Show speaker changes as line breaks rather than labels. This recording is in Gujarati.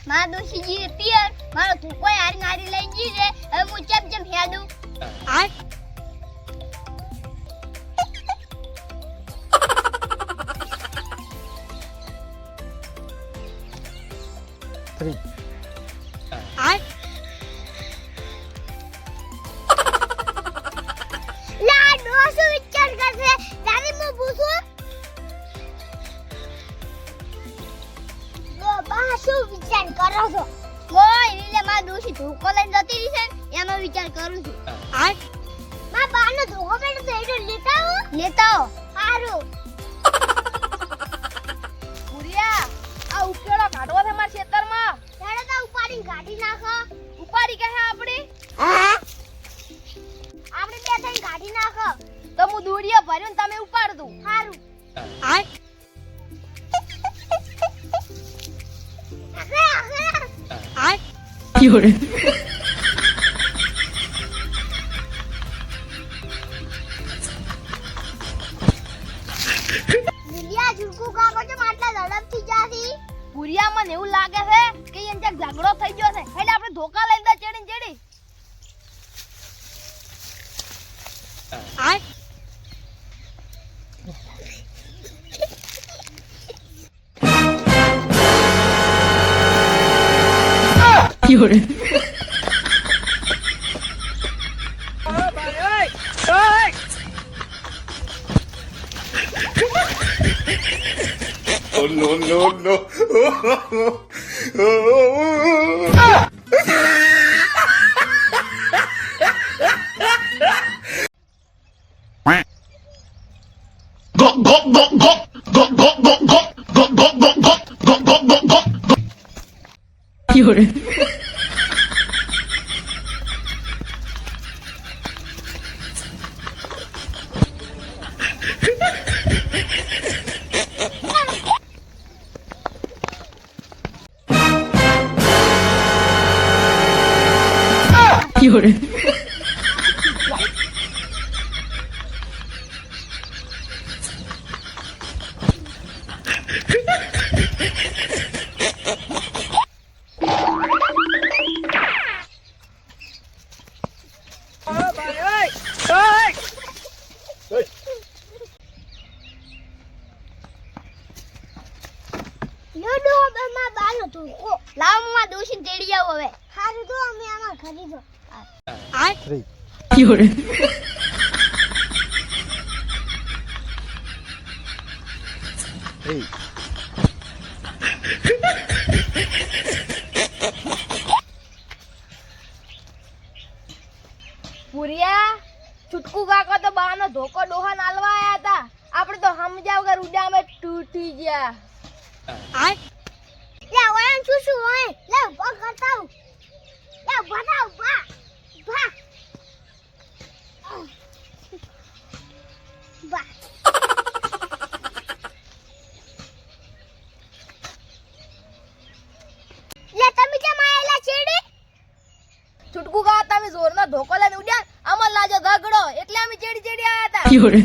માં દોશી જી પિયર મારો તું કોઈ હારી નારી લઈ જી રે હવે હું ચમ હેડું આ લા દોસો વિચાર કરશે તારી મો પૂછું લો બા શું વિચાર કરો છો કોઈ એટલે માં દોશી ધોકો લઈને જતી રહી છે એનો વિચાર કરું છું આ માં બાનો ધોકો બેઠો તો એડો લેતા હો સારું
પુરિયા આ ઉકેળો કાઢવો છે મારા ખેતરમાં
ચાલો તો ઉપાડીને કાઢી નાખો
ઉપાડી કહે આપણે
આપણે બે થઈને કાઢી નાખો
તો હું દોડીએ ભર્યું ને તમે ઉપાડ દઉં
સારું
Fiore.
વિડિયા ઝુકુ કાકો તો માટલા ઝડપથી જાતી
પુરિયા મને એવું લાગે છે કે એને ક્યાંક ઝઘડો થઈ ગયો છે એટલે આપણે ધોકા લઈને ચડી
Fiore.
Oh no no no!
Go go go go go go go go go go go go go go go go.
Fiore. Fiore.
લોડો માં બાનો ધોકો લાવ માં દોશી તેડી આવ હવે સારું તો અમે આમાં ખરી જો
Fiore.
પુરિયા છુટકુ કાકા તો બાનો ધોકો ડોહા નાલવા આયા હતા આપણે તો સમજ્યા વગર ઉડામે તૂટી ગયા
લે ઓયન શું હોય લે ઉભા કરતા હું લે ઉભા ઉભા લે તમે કેમ આયેલા છેડી
છુટકુ કાકા તમે જોરનો ધોકો લઈને ઉડ્યા અમર લાજો ઝઘડો એટલે અમે ચેડી આયા હતા
Fiore.